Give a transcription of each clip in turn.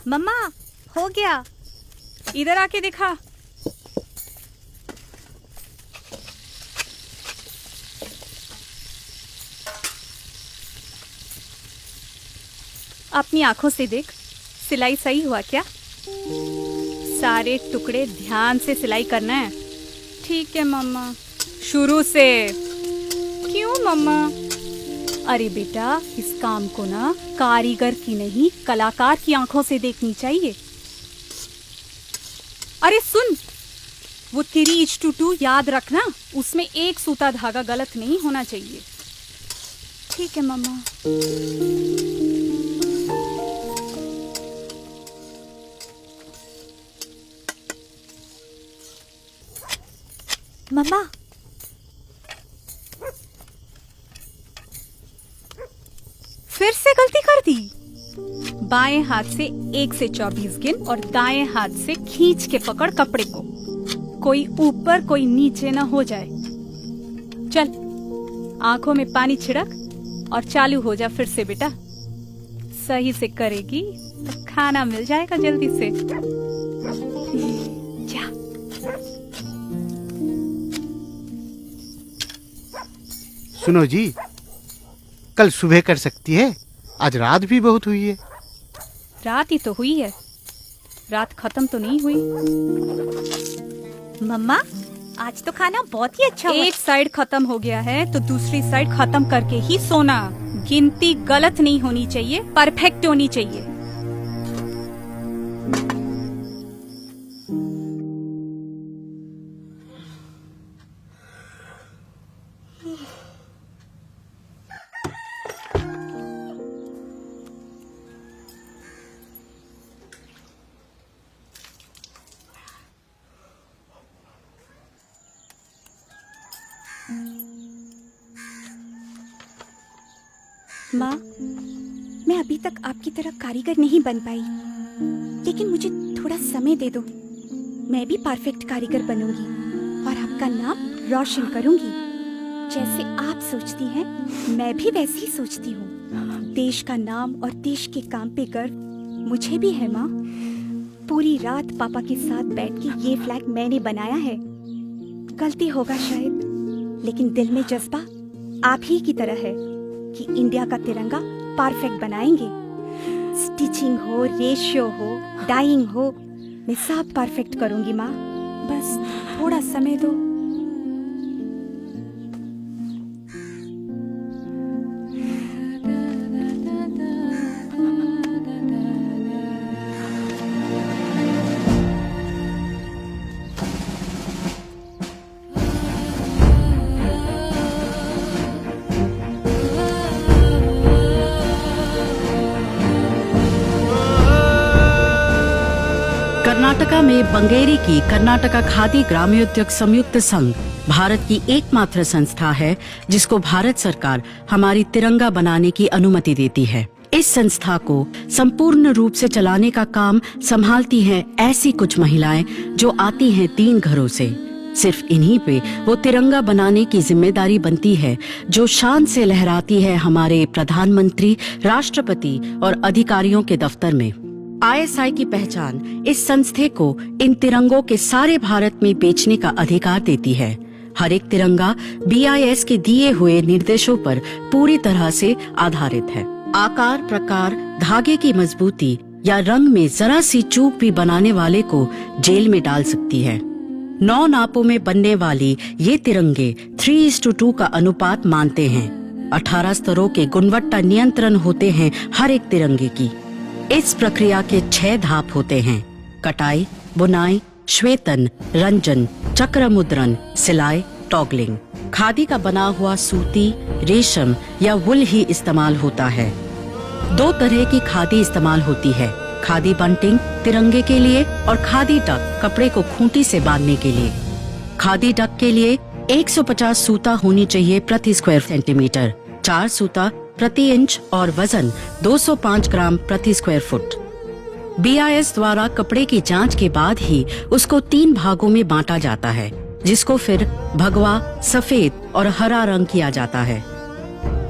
मम्मा, हो गया। इधर आके दिखा। अपनी आंखों से देख, सिलाई सही हुआ क्या? सारे टुकड़े ध्यान से सिलाई करना है। ठीक है मम्मा। शुरू से। क्यों मम्मा? अरे बेटा, इस काम को ना कारीगर की नहीं कलाकार की आंखों से देखनी चाहिए। अरे सुन, वो 3:2 याद रखना, उसमें एक सूता धागा गलत नहीं होना चाहिए। ठीक है मम्मा। मम्मा, फिर से गलती कर दी। बाएं हाथ से 1 से 24 गिन और दाएं हाथ से खींच के पकड़ कपड़े को। कोई ऊपर कोई नीचे ना हो जाए। चल, आंखों में पानी छिड़क और चालू हो जा फिर से बेटा। सही से करेगी तो खाना मिल जाएगा जल्दी से। जा। सुनो जी, कल सुबह कर सकती है? आज रात भी बहुत हुई है। रात ही तो हुई है, रात खत्म तो नहीं हुई। मम्मा, आज तो खाना बहुत ही अच्छा हुआ। एक साइड खत्म हो गया है तो दूसरी साइड खत्म करके ही सोना। गिनती गलत नहीं होनी चाहिए, परफेक्ट होनी चाहिए। माँ, मैं अभी तक आपकी तरह कारीगर नहीं बन पाई, लेकिन मुझे थोड़ा समय दे दो। मैं भी परफेक्ट कारीगर बनूंगी और आपका नाम रोशन करूंगी। जैसे आप सोचती हैं, मैं भी वैसे ही सोचती हूँ। देश का नाम और देश के काम पे गर्व मुझे भी है माँ। पूरी रात पापा के साथ बैठ के ये फ्लैग मैंने बनाया है। गलती होगा शायद, लेकिन दिल में जज्बा आप ही की तरह है कि इंडिया का तिरंगा परफेक्ट बनाएंगे। स्टिचिंग हो, रेशियो हो, डाइंग हो, मैं सब परफेक्ट करूंगी माँ। बस थोड़ा समय दो। कर्नाटका में बंगेरी की कर्नाटका खादी ग्रामोद्योग संयुक्त संघ भारत की एकमात्र संस्था है जिसको भारत सरकार हमारी तिरंगा बनाने की अनुमति देती है। इस संस्था को संपूर्ण रूप से चलाने का काम संभालती हैं ऐसी कुछ महिलाएं जो आती हैं 3 घरों से। सिर्फ इन्हीं पे वो तिरंगा बनाने की जिम्मेदारी बनती है जो शान से लहराती है हमारे प्रधानमंत्री, राष्ट्रपति और अधिकारियों के दफ्तर में। ISI की पहचान इस संस्थे को इन तिरंगों के सारे भारत में बेचने का अधिकार देती है। हर एक तिरंगा BIS के दिए हुए निर्देशों पर पूरी तरह से आधारित है। आकार, प्रकार, धागे की मजबूती या रंग में जरा सी चूक भी बनाने वाले को जेल में डाल सकती है। 9 नापों में बनने वाली ये तिरंगे 3:2 का अनुपात मानते हैं। 18 स्तरों के गुणवत्ता नियंत्रण होते हैं हर एक तिरंगे की। इस प्रक्रिया के 6 धाप होते हैं: कटाई, बुनाई, श्वेतन, रंजन, चक्र मुद्रण, सिलाई, टॉगलिंग। खादी का बना हुआ सूती, रेशम या वुल ही इस्तेमाल होता है। 2 तरह की खादी इस्तेमाल होती है: खादी बंटिंग तिरंगे के लिए और खादी डक कपड़े को खूंटी से बांधने के लिए। खादी डक के लिए 150 सूता होनी चाहिए प्रति स्क्वायर सेंटीमीटर, 4 सूता प्रति इंच और वजन 205 ग्राम प्रति स्क्वायर फुट। BIS द्वारा कपड़े की जांच के बाद ही उसको 3 भागों में बांटा जाता है, जिसको फिर भगवा, सफेद और हरा रंग किया जाता है।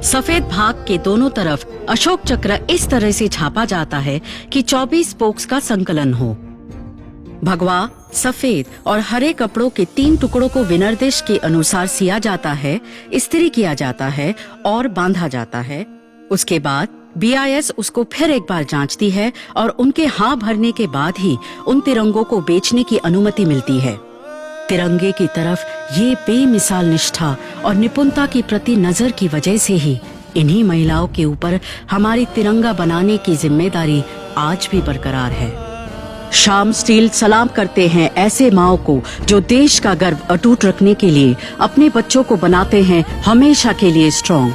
सफेद भाग के दोनों तरफ अशोक चक्र इस तरह से छापा जाता है कि 24 स्पोक्स का संकलन हो। भगवा, सफेद और हरे कपड़ों के 3 टुकड़ों को विनिर्देश के अनुसार सिया जाता है, इस्त्री किया जाता है और बांधा जाता है। उसके बाद BIS उसको फिर एक बार जांचती है और उनके हाँ भरने के बाद ही उन तिरंगों को बेचने की अनुमति मिलती है। तिरंगे की तरफ ये बेमिसाल निष्ठा और निपुणता की प्रति नजर की वजह से ही इन्हीं महिलाओं के ऊपर हमारी तिरंगा बनाने की जिम्मेदारी आज भी बरकरार है। श्याम स्टील सलाम करते हैं ऐसे माओं को जो देश का गर्व अटूट रखने के लिए अपने बच्चों को बनाते हैं हमेशा के लिए स्ट्रॉन्ग।